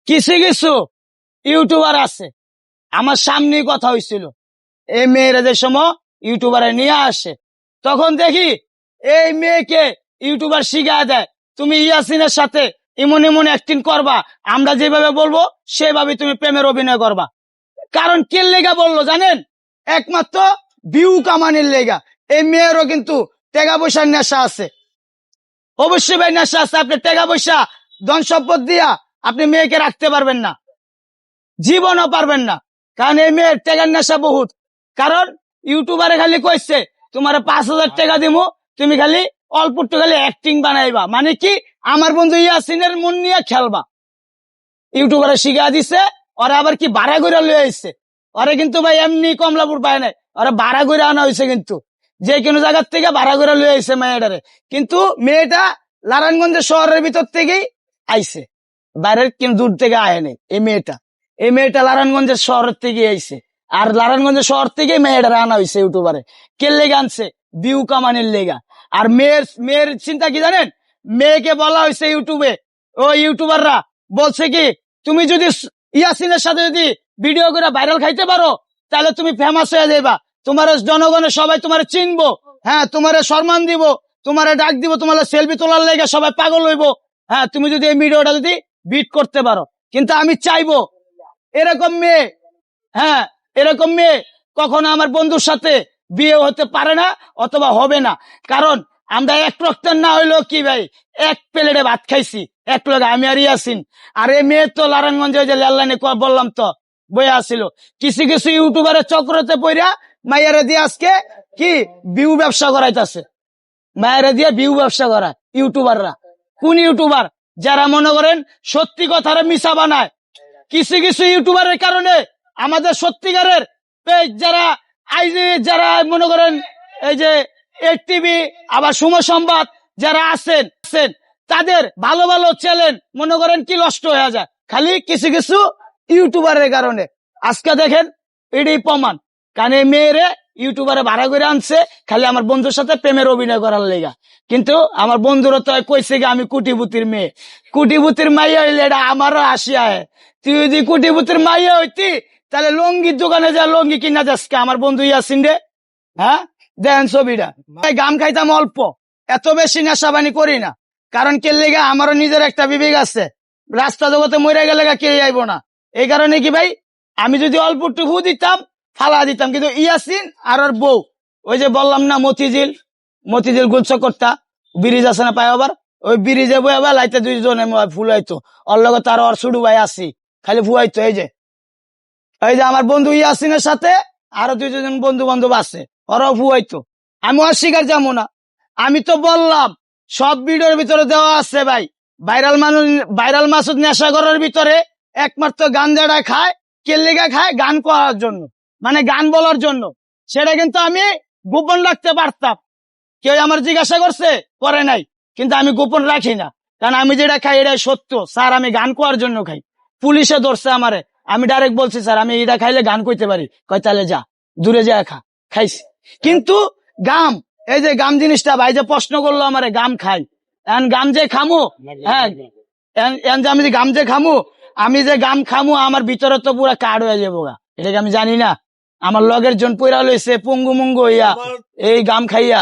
কিছু কিছু ইউটিউবার আছে, আমার সামনে কথা হয়েছিল, এই মেয়েরা যে সময় ইউটিউবারে নিয়ে আসে, তখন দেখি এই মেয়েকে ইউটিউবার শিখা দেয়, তুমি ইয়াসিনের সাথে এমন এমন অ্যাক্টিং করবা, আমরা যেভাবে বলবো সেভাবে তুমি প্রেমের অভিনয় করবা। কারণ কে লেগা বললো জানেন? একমাত্র ভিউ কামানির লেগা। এই মেয়েরও কিন্তু টাকা পয়সার নেশা আছে, অবশ্যই ভাই নেশা আছে। আপনি টাকা পয়সা ধন সম্পদ দিয়া আপনি মেয়েকে রাখতে পারবেন না, জীবনও পারবেন না। কারণ এই মেয়ের টাকার নেশা বহুত। কারণ ইউটিউবারে খালি কইছে তোমার 5,000 টাকা দিব, তুমি খালি অল্প একটু খালি অ্যাক্টিং বানাইবা, মানে কি আমার বন্ধু ইয়াসিনের মন নিয়ে খেলবা। ইউটিউবারে শিখা দিছে, ওরা আবার কি ভাড়া করে লয়ে আইছে। ওরা কিন্তু ভাই এমনি কমলাপুর পায় নাই, ওরা ভাড়া করে আনা হয়েছে, কিন্তু যে কোনো জায়গার থেকে ভাড়া করে লয়ে আইছে মেয়েটারে। কিন্তু মেয়েটা নারায়ণগঞ্জের শহরের ভিতর থেকেই আইছে, বাইরের কিন্তু দূর থেকে আয়নি। এই মেয়েটা নারায়ণগঞ্জের শহর থেকে আইছে, আর নারায়ণগঞ্জের শহর থেকে মেয়েটা আনা হয়েছে ইউটিউবারে। কে লেগে আনছে? ভিউ কামানির লেগা। আর মেয়ের চিন্তা কি জানেন? মেয়েকে বলা হয়েছে ইউটিউবে, ও ইউটিউবাররা বলছে কি তুমি যদি ইয়াসিনের সাথে যদি ভিডিও করে ভাইরাল খাইতে পারো তাহলে তুমি ফেমাস হয়ে যাইবা, তোমার জনগণের সবাই তোমার চিনবো, হ্যাঁ তোমার সম্মান দিব, তোমার ডাক দিব, তোমার সেলফি তোলার লেগে সবাই পাগল হইব, হ্যাঁ তুমি যদি এই ভিডিওটা যদি বিট করতে পারো। কিন্তু আমি চাইবো এরকম মেয়ে, হ্যাঁ এরকম মেয়ে কখনো আমার বন্ধুর সাথে বিয়ে হতে পারে না, অথবা হবে না। কারণ আমরা এক রক্তের না হইলো কি ভাই, এক প্লেটে ভাত খাইছি এক লোক, আমি আর ইয়াসিন। আর এই মেয়ে তো নারায়ণগঞ্জে যে লেনলাইনে বললাম তো বইয়া আসছিল। কিছু কিছু ইউটিউবারের চক্রতে পইরা মাইয়ারে দিয়ে আজকে কি ভিউ ব্যবসা করাইতেছে, মায়েরা দিয়ে ভিউ ব্যবসা করায় ইউটিউবাররা। কোন ইউটিউবার? যারা মনে করেন সত্যি কথারে মিছা বানায়। কিছু কিছু ইউটিউবারের কারণে আমাদের সত্যিকারের যারা যারা মনে করেন এই যে টিভি আবার সময় সংবাদ যারা আছেন তাদের ভালো ভালো চ্যানেল মনে করেন কি নষ্ট হয়ে যায় খালি কিছু কিছু ইউটিউবারের কারণে। আজকে দেখেন এটাই প্রমাণ। কারণ এই মেয়েরে ইউটিউবারে ভাড়া করে আনছে খালি আমার বন্ধুর সাথে প্রেমের অভিনয় করার লেগা। কিন্তু আমার বন্ধুরা তো কইছে কি আমি কুটিপুতির মেয়ে, কুটিপুতির মাইয়া হইলে এটা আমারও হাসি আয়। তুই যদি কুটিপুতির মাইয়া হইতি তাহলে লঙ্গির দোকানে যা লঙ্গি কিনা যাচ্ছে আমার বন্ধু ইয়াসিন রে। হ্যাঁ দেখেন ছবিটা, গাম খাইতাম অল্প, এত বেশি নেশাবানি করি না। কারণ কে লেগা আমারও নিজের একটা বিবেক আছে, রাস্তা জগতে মরে গেলে কে আইব না। এই কারণে কি ভাই আমি যদি অল্প একটু ফু দিতাম ফালা দিতাম। কিন্তু ইয়াসিন আর ওর বউ, ওই যে বললাম না মতিঝিল গুলচকরটা ব্রিজ আছে না পায়, আবার ওই ব্রিজে বই আবার লাইতে দুইজনে ফুলাইতো, ওর লগে তার ওর ছোট ভাই আসি খালি ফুয়াইতো। এই যে আমার বন্ধু ইয়াসিনের সাথে আরো দুইজন বন্ধু বান্ধব আছে, ওরাও ফুয়াইতো। আমি অস্বীকার যাবো না, আমি তো বললাম সব ভিডিওর ভিতরে দেওয়া আছে ভাই। ভাইরাল মাসুদ নেশাগরের ভিতরে একমাত্র গাঞ্জাটা খায়, কেল্লিগা খায় গান করার জন্য, মানে গান বলার জন্য। সেটা কিন্তু আমি গোপন রাখতে পারতাম, কেউ আমার জিজ্ঞাসা করছে করে নাই, কিন্তু আমি গোপন রাখি না। কারণ আমি যেটা খাই এটাই সত্য। স্যার আমি গান করার জন্য খাই, পুলিশে ধরছে আমারে, আমি ডাইরেক্ট বলছি স্যার আমি এটা খাইলে গান কইতে পারি, কয় তাহলে যা দূরে যা খাইছি। কিন্তু গাম, এই যে গাম জিনিসটা ভাই যে প্রশ্ন করলো আমারে গাম খাই, গাম যে খামু, হ্যাঁ আমি যে গাম যে খামু, আমি যে গাম খামু আমার ভিতরে তো পুরা কার্ড হয়ে যাবো গা, এটাকে আমি জানি না। আমার লগের জন পয়রা লইছে পঙ্গু মঙ্গু হইয়া এই গাম খাইয়া।